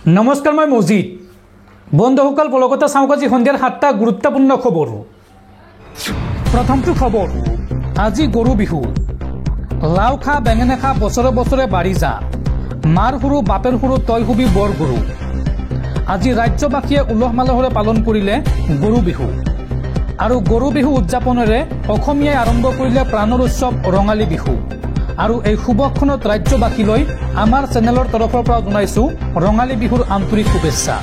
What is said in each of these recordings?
नमस्कार मैं मजिद बंधुसकल पलकता चाওক আজি सन्धियार 7টা गुरुत्वपूर्ण खबर। प्रथमটো खबर আজি गरु बिहु लाव खा बेंगेने खा बछरे बछरे बाढ़ी जा मार सरू बापेर सरू तय हबी बर गरु। আজি राज्यबासीये उलह मालहरे पालन करिले गरु बिहु और गरु बिहु उदযাপनेरे अखमियाय आरम्भ करिले प्राणर उत्सव रंगाली बिहु और এই শুভক্ষণত ৰাজ্যবাসীলৈ আমাৰ চেনেলৰ তৰফৰ পৰা জনাইছো ৰঙালী বিহুৰ আন্তৰিক শুভেচ্ছা।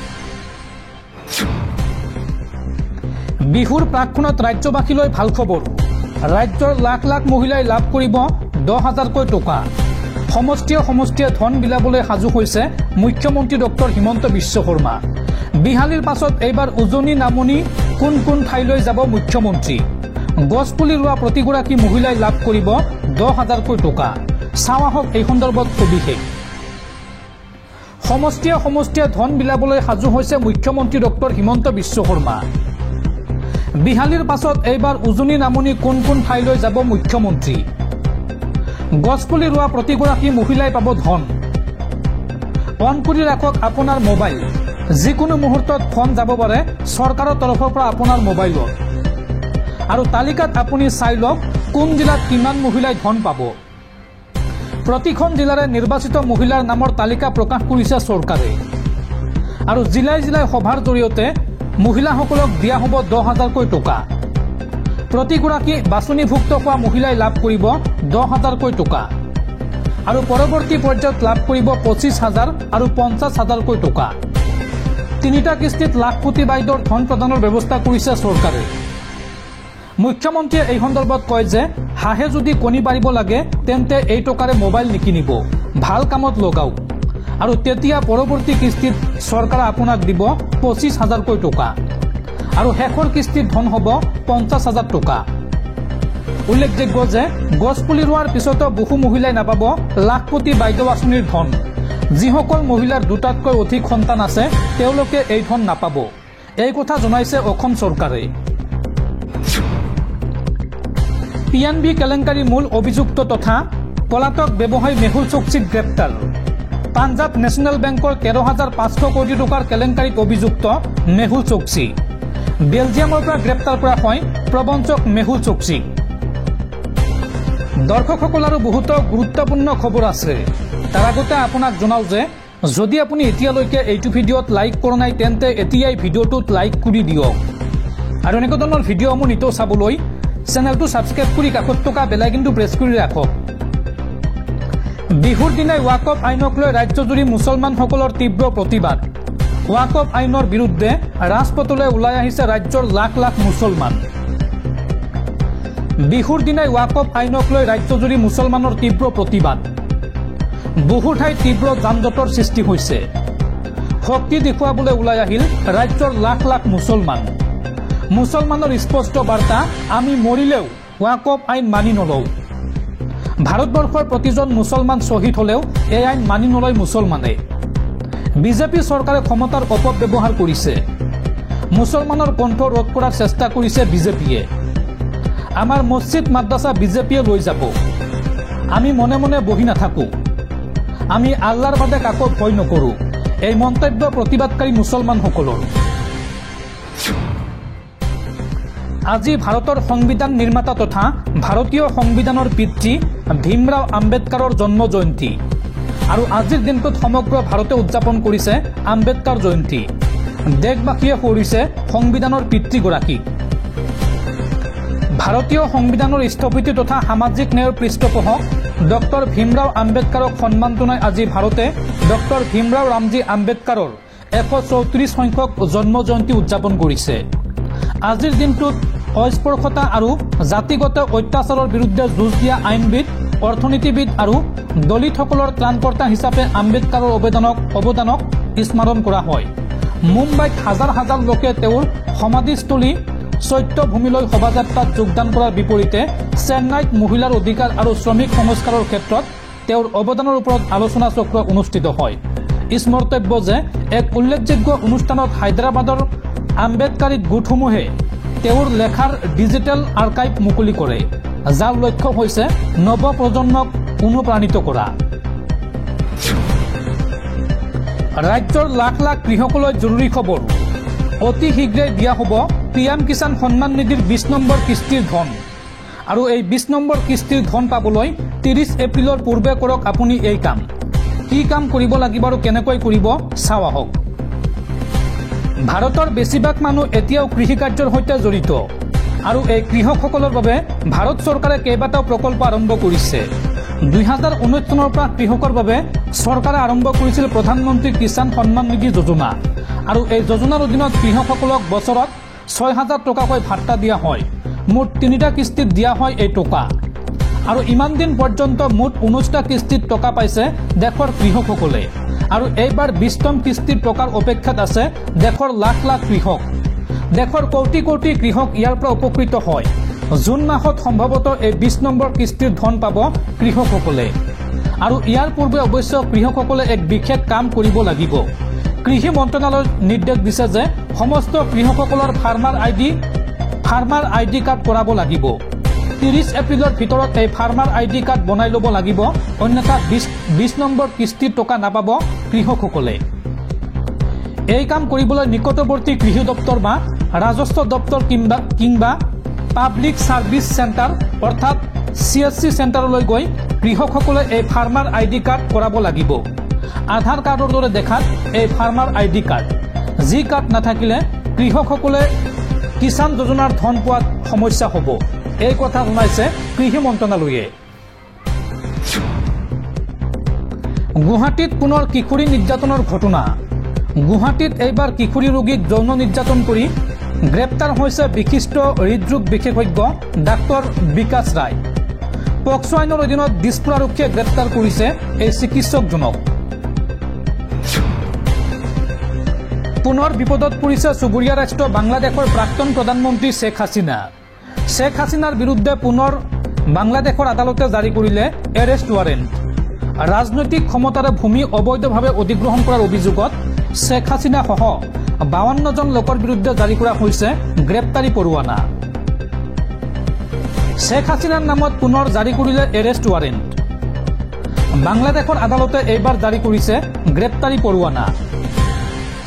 বিহুৰ প্ৰাকক্ষণত ৰাজ্যবাসীলৈ ভাল খবৰ। ৰাজ্যৰ লাখ লাখ মহিলাই লাভ কৰিব 10,000কৈ টকা। সমষ্টিয়ে ধন বিলাবলৈ সাজু হৈছে মুখ্যমন্ত্ৰী ডক্টৰ হিমন্ত বিশ্ব শৰ্মা। বিহালীৰ পাছত এইবাৰ উজনি নামনি কোন কোন ঠাইলৈ যাব মুখ্যমন্ত্ৰী। গছপুলি ৰোৱা প্ৰতিগৰাকী মহিলাই লাভ কৰিব 10,000কৈ টকা। চাওঁ আহক এই সন্দৰ্ভত সবিশেষ। সমষ্টিয়ে ধন বিলাবলৈ সাজু হৈছে মুখ্যমন্ত্ৰী ডক্টৰ হিমন্ত বিশ্ব শৰ্মা। বিহালীৰ পাছত এইবাৰ উজনি নামনি কোন কোন ঠাইলৈ যাব মুখ্যমন্ত্ৰী। গছপুলি ৰোৱা প্ৰতিগৰাকী মহিলাই পাব ধন। অন কৰি ৰাখক আপোনাৰ মোবাইল। যিকোনো মুহূৰ্তত ফোন যাব পাৰে চৰকাৰৰ তৰফৰ পৰা আপোনাৰ মোবাইলত। আৰু তালিকাত আপুনি চাই লওক কোন জিলাত কিমান মহিলাই ধন পাব। প্ৰতিখন জিলাৰে নিৰ্বাচিত মহিলাৰ নামৰ তালিকা প্ৰকাশ কৰিছে চৰকাৰে আৰু জিলাই জিলাই সভাৰ জৰিয়তে মহিলাসকলক দিয়া হ'ব 10,000কৈ টকা। প্ৰতিগৰাকী বাছনিভুক্ত হোৱা মহিলাই লাভ কৰিব 10,000কৈ টকা আৰু পৰৱৰ্তী পৰ্যায়ত লাভ কৰিব 25,000 আৰু 50,000কৈ টকা। তিনিটা কিস্তিত লাখপতি বাইদেউৰ ধন প্ৰদানৰ ব্যৱস্থা কৰিছে চৰকাৰে। মুখ্যমন্ত্ৰীয়ে এই সন্দৰ্ভত কয় যে হাঁহে যদি কণী পাৰিব লাগে তেন্তে এই টকাৰে মোবাইল নিকিনিব, ভাল কামত লগাওক আৰু তেতিয়া পৰৱৰ্তী কিস্তিত চৰকাৰে আপোনাক দিব 25,000কৈ টকা আৰু শেষৰ কিস্তিত ধন হ'ব 50,000 টকা। উল্লেখযোগ্য যে গছপুলি ৰোৱাৰ পিছতো বহু মহিলাই নাপাব লাখপতি বাইদেউ আঁচনিৰ ধন। যিসকল মহিলাৰ দুটাতকৈ অধিক সন্তান আছে তেওঁলোকে এই ধন নাপাব, এই কথা জনাইছে অসম চৰকাৰে। PNB কেলেংকাৰী মূল অভিযুক্ত তথা পলাতক ব্যৱসায়ী মেহুল চোকছিক গ্ৰেপ্তাৰ। পাঞ্জাব নেশ্যনেল বেংকৰ 13,500 কোটি টকাৰ কেলেংকাৰীত অভিযুক্ত মেহুল চোকছি। বেলজিয়ামৰ পৰা গ্ৰেপ্তাৰ কৰা হয় প্ৰবঞ্চক মেহুল চোকছিক। দৰ্শকসকল আৰু বহুতো গুৰুত্বপূৰ্ণ খবৰ আছে। তাৰ আগতে আপোনাক জনাওঁ যে যদি আপুনি এতিয়ালৈকে এইটো ভিডিঅ'ত লাইক কৰা নাই তেন্তে এতিয়াই ভিডিঅ'টোত লাইক কৰি দিয়ক আৰু এনেকুৱা ধৰণৰ ভিডিঅ'সমূহ নিতৌ চাবলৈ চেনেলটো সাবস্ক্ৰাইব কৰি কাষত থকা বেল আইকনটো প্ৰেছ কৰি ৰাখক। বিহুৰ দিনাই ৱাকফ আইনক লৈ ৰাজ্যজুৰি মুছলমানসকলৰ তীব্ৰ প্ৰতিবাদ। ৱাকফ আইনৰ বিৰুদ্ধে ৰাজপথলৈ ওলাই আহিছে ৰাজ্যৰ লাখ লাখ মুছলমান। বিহুৰ দিনাই ৱাকফ আইনক লৈ ৰাজ্যজুৰি মুছলমানৰ তীব্ৰ প্ৰতিবাদ। বহু ঠাইত তীব্ৰ যান-জঁটৰ সৃষ্টি হৈছে। শক্তি দেখুৱাবলৈ ওলাই আহিল ৰাজ্যৰ লাখ লাখ মুছলমান। মুছলমানৰ স্পষ্ট বাৰ্তা, আমি মৰিলেও ৱাকফ আইন মানি নলওঁ। ভাৰতবৰ্ষৰ প্ৰতিজন মুছলমান শ্বহীদ হলেও এই আইন মানি নলয় মুছলমানে। বিজেপি চৰকাৰে ক্ষমতাৰ অপব্যৱহাৰ কৰিছে। মুছলমানৰ কণ্ঠ ৰোধ কৰাৰ চেষ্টা কৰিছে বিজেপিয়ে। আমাৰ মছজিদ মাদ্ৰাছা বিজেপিয়ে লৈ যাব। আমি মনে মনে বহি নাথাকো। আমি আল্লাহৰ বাদে কাকো ভয় নকৰোঁ। এই মন্তব্য প্ৰতিবাদকাৰী মুছলমানসকলৰ। আজি ভাৰতৰ সংবিধান নিৰ্মাতা তথা ভাৰতীয় সংবিধানৰ পিতৃ ভীমৰাও আম্বেদকাৰৰ জন্ম জয়ন্তী আৰু আজিৰ দিনটোত সমগ্ৰ ভাৰতে উদযাপন কৰিছে আম্বেদকাৰ জয়ন্তী। দেশবাসীয়ে সুৰিছে সংবিধানৰ পিতৃগৰাকীক। ভাৰতীয় সংবিধানৰ স্থপতি তথা সামাজিক ন্যায়ৰ পৃষ্ঠপোষক ডক্টৰ ভীমৰাও আম্বেদকাৰক সন্মান জনাই আজি ভাৰতে ডক্টৰ ভীমৰাও ৰামজী আম্বেদকাৰৰ 134 সংখ্যক জন্ম জয়ন্তী উদযাপন কৰিছে। আজিৰ দিনটোত অস্পৃশ্যতা আৰু জাতিগত অত্যাচাৰৰ বিৰুদ্ধে যুঁজ দিয়া আইনবিদ, অৰ্থনীতিবিদ আৰু দলিতসকলৰ ত্ৰাণকৰ্তা হিচাপে আম্বেদকাৰৰ অৱদানক স্মৰণ কৰা হয়। মুম্বাইত হাজাৰ হাজাৰ লোকে তেওঁৰ সমাধিস্থলী চৈত্যভূমিলৈ শোভাযাত্ৰাত যোগদান কৰাৰ বিপৰীতে চেন্নাইত মহিলাৰ অধিকাৰ আৰু শ্ৰমিক সংস্কাৰৰ ক্ষেত্ৰত তেওঁৰ অৱদানৰ ওপৰত আলোচনা চক্ৰ অনুষ্ঠিত হয়। স্মৰ্তব্য যে এক উল্লেখযোগ্য অনুষ্ঠানত হায়দৰাবাদৰ আম্বেদকাৰীত গোটসমূহে তেওঁৰ লেখাৰ ডিজিটেল আৰ্কাইভ মুকলি কৰে, যাৰ লক্ষ্য হৈছে নৱ প্ৰজন্মক অনুপ্ৰাণিত কৰা। ৰাজ্যৰ লাখ লাখ কৃষকলৈ জৰুৰী খবৰ অতি শীঘ্ৰে দিয়া হ'ব পিএম কিষাণ সন্মান নিধিৰ 20 নম্বৰ কিস্তিৰ ধন আৰু এই 20 নম্বৰ কিস্তিৰ ধন পাবলৈ 30 এপ্ৰিলৰ পূৰ্বে কৰক আপুনি এই কাম কি কাম কৰিব লাগিব আৰু কেনেকৈ কৰিব চাও আহক ভাৰতৰ বেছিভাগ মানুহ এতিয়াও কৃষি কাৰ্যৰ সৈতে জড়িত আৰু এই কৃষকসকলৰ বাবে ভাৰত চৰকাৰে কেইবাটাও প্ৰকল্প আৰম্ভ কৰিছে 2019 চনৰ পৰা কৃষকৰ বাবে চৰকাৰে আৰম্ভ কৰিছিল প্ৰধানমন্ত্ৰী কিষাণ সন্মান নিধি যোজনা আৰু এই যোজনাৰ অধীনত কৃষকসকলক বছৰত 6000 টকাকৈ ভাত্তা দিয়া হয় মুঠ 3টা কিস্তিত দিয়া হয় এই টকা আৰু ইমান দিন পৰ্যন্ত মুঠ 19টা কিস্তিত টকা পাইছে দেশৰ কৃষকসকলে আৰু এইবাৰ 20তম কিস্তিৰ টকাৰ অপেক্ষাত আছে দেশৰ লাখ লাখ কৃষক দেশৰ কোটি কোটি কৃষক ইয়াৰ পৰা উপকৃত হয় জুন মাহত সম্ভৱতঃ এই 20 নম্বৰ কিস্তিৰ ধন পাব কৃষকসকলে আৰু ইয়াৰ পূৰ্বে অৱশ্য কৃষকসকলে এক বিশেষ কাম কৰিব লাগিব কৃষি মন্ত্ৰালয়ৰ নিৰ্দেশ দিছে যে সমস্ত কৃষকসকলৰ ফাৰ্মাৰ আইডি কাৰ্ড কৰাব লাগিব 30 এপ্ৰিলৰ ভিতৰত এই ফাৰ্মাৰ আইডি কাৰ্ড বনাই ল'ব লাগিব অন্যথা 20 নম্বৰ কিস্তিৰ টকা নাপাব কৃষকসকলে এই কাম কৰিবলৈ নিকটৱৰ্তী কৃষি দপ্তৰ বা ৰাজস্ব দপ্তৰ কিংবা পাব্লিক সাৰ্ভিস সেন্টাৰ অৰ্থাৎ CSC সেন্টাৰলৈ গৈ কৃষকসকলে এই ফাৰ্মাৰ আইডি কাৰ্ড কৰাব লাগিব আধাৰ কাৰ্ডৰ দৰে দেখাত এই ফাৰ্মাৰ আইডি কাৰ্ড যি কাৰ্ড নাথাকিলে কৃষকসকলে কিষাণ যোজনাৰ ধন পোৱাত সমস্যা হ'ব এই কথা জনাইছে কৃষি মন্ত্ৰালয়ে গুৱাহাটীত পুনৰ কিশোৰী নিৰ্যাতনৰ ঘটনা গুৱাহাটীত এইবাৰ কিশোৰী ৰোগীক যৌন নিৰ্যাতন কৰি গ্ৰেপ্তাৰ হৈছে বিশিষ্ট হৃদৰোগ বিশেষজ্ঞ ডাক্তৰ বিকাশ ৰায় পক্সো আইনৰ অধীনত দিছপুৰ আৰক্ষীয়ে গ্ৰেপ্তাৰ কৰিছে এই চিকিৎসকজনক পুনৰ বিপদত পৰিছে চুবুৰীয়া ৰাষ্ট্ৰ বাংলাদেশৰ প্ৰাক্তন প্ৰধানমন্ত্ৰী শেখ হাছিনাৰ বিৰুদ্ধে পুনৰ বাংলাদেশৰ আদালতে জাৰি কৰিলে এৰেষ্ট ৱাৰেণ্ট ৰাজনৈতিক ক্ষমতাৰে ভূমি অবৈধভাৱে অধিগ্ৰহণ কৰাৰ অভিযোগত শেখ হাছিনা সহ 52 জন লোকৰ বিৰুদ্ধে জাৰি কৰা হৈছে গ্ৰেপ্তাৰী পৰোৱানা শেখ হাছিনাৰ নামত পুনৰ জাৰি কৰিলে এৰেষ্ট ৱাৰেণ্ট বাংলাদেশৰ আদালতে এইবাৰ জাৰি কৰিছে গ্ৰেপ্তাৰী পৰোৱানা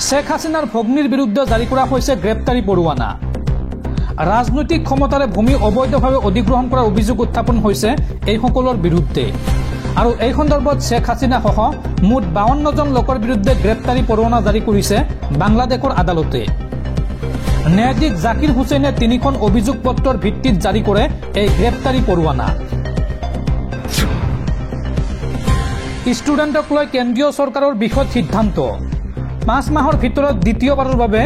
শেখ হাছিনাৰ ভগ্নীৰ বিৰুদ্ধে জাৰি কৰা হৈছে গ্ৰেপ্তাৰী পৰোৱানা ৰাজনৈতিক ক্ষমতাৰে ভূমি অবৈধভাৱে অধিগ্ৰহণ কৰাৰ অভিযোগ উত্থাপন হৈছে এই সকলৰ বিৰুদ্ধে আৰু এই সন্দৰ্ভত শেখ হাছিনা সহ মুঠ 52 জন লোকৰ বিৰুদ্ধে গ্ৰেপ্তাৰী পৰোৱানা জাৰি কৰিছে বাংলাদেশৰ আদালতে ন্যায়াধীশ জাকিৰ হুছেইনে 3খন অভিযোগ পত্ৰৰ ভিত্তিত জাৰি কৰে এই গ্ৰেপ্তাৰী পৰোৱানা ষ্টুডেণ্টক লৈ কেন্দ্ৰীয় চৰকাৰৰ বৃহৎ সিদ্ধান্ত 5 মাহৰ ভিতৰত দ্বিতীয়বাৰৰ বাবে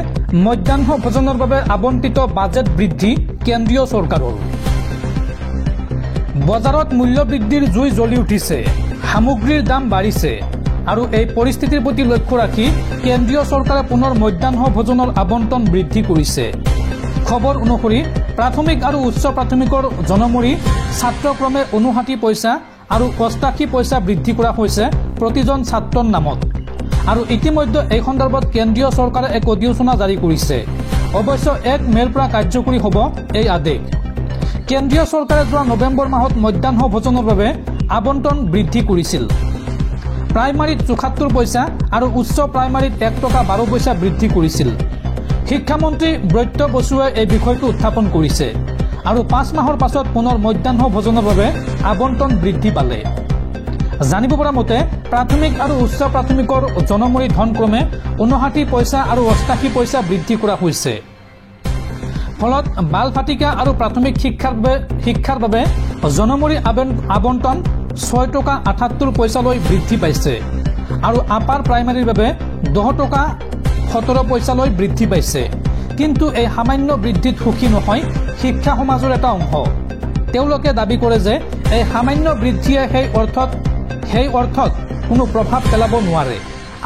মধ্যাহ্ন ভোজনৰ বাবে আবণ্টিত বাজেট বৃদ্ধি কেন্দ্ৰীয় চৰকাৰৰ বজাৰত মূল্য বৃদ্ধিৰ জুই জ্বলি উঠিছে সামগ্ৰীৰ দাম বাঢ়িছে আৰু এই পৰিস্থিতিৰ প্ৰতি লক্ষ্য ৰাখি কেন্দ্ৰীয় চৰকাৰে পুনৰ মধ্যাহ্ন ভোজনৰ আবণ্টন বৃদ্ধি কৰিছে খবৰ অনুসৰি প্ৰাথমিক আৰু উচ্চ প্ৰাথমিকৰ জনমূৰি ছাত্ৰক্ৰমে 59 পইচা আৰু 88 পইচা বৃদ্ধি কৰা হৈছে প্ৰতিজন ছাত্ৰৰ নামত আৰু ইতিমধ্যে এই সন্দৰ্ভত কেন্দ্ৰীয় চৰকাৰে এক অধিসূচনা জাৰি কৰিছে অৱশ্য 1 মেৰ পৰা কাৰ্যকৰী হ'ব এই আদেশ কেন্দ্ৰীয় চৰকাৰে যোৱা নৱেম্বৰ মাহত মধ্যাহ্ন ভোজনৰ বাবে আবণ্টন বৃদ্ধি কৰিছিল প্ৰাইমাৰীত 74 পইচা আৰু উচ্চ প্ৰাইমাৰীত 1 টকা 12 পইচা বৃদ্ধি কৰিছিল শিক্ষামন্ত্ৰী ব্ৰত্য বসুৱে এই বিষয়টো উত্থাপন কৰিছে আৰু 5 মাহৰ পাছত পুনৰ মধ্যাহ্ন ভোজনৰ বাবে আবণ্টন বৃদ্ধি পালে জানিব পৰা মতে প্ৰাথমিক আৰু উচ্চ প্ৰাথমিকৰ জনমূৰি ধন ক্ৰমে 59 পইচা আৰু 88 পইচা বৃদ্ধি কৰা হৈছে ফলত বাল ফাটিকা আৰু প্ৰাথমিক শিক্ষাৰ বাবে জনমূৰি আবণ্টন 6 টকা 78 পইচালৈ বৃদ্ধি পাইছে আৰু আপাৰ প্ৰাইমাৰীৰ বাবে 10 টকা 17 পইচালৈ বৃদ্ধি পাইছে কিন্তু এই সামান্য বৃদ্ধিত সুখী নহয় শিক্ষা সমাজৰ এটা অংশ তেওঁলোকে দাবী কৰে যে এই সামান্য বৃদ্ধিয়ে সেই অৰ্থত কোনো প্ৰভাৱ পেলাব নোৱাৰে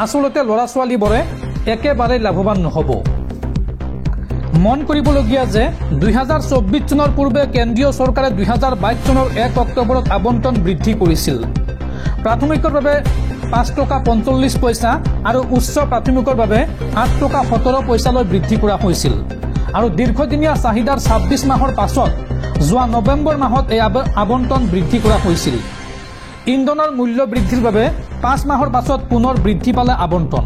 আসলতে ল'ৰা ছোৱালীবোৰে একেবাৰে লাভৱান নহ'ব মন কৰিবলগীয়া যে 2024 চনৰ পূৰ্বে কেন্দ্ৰীয় চৰকাৰে 2022 চনৰ 1 অক্টোবৰত আবণ্টন বৃদ্ধি কৰিছিল প্ৰাথমিকৰ বাবে 5 টকা 45 পইচা আৰু উচ্চ প্ৰাথমিকৰ বাবে 8 টকা 17 পইচালৈ বৃদ্ধি কৰা হৈছিল আৰু দীৰ্ঘদিনীয়া চাহিদাৰ 26 মাহৰ পাছত যোৱা নৱেম্বৰ মাহত এই আবণ্টন বৃদ্ধি কৰা হৈছিল ইন্ধনৰ মূল্য বৃদ্ধিৰ বাবে 5 মাহৰ পাছত পুনৰ বৃদ্ধি পালে আবণ্টন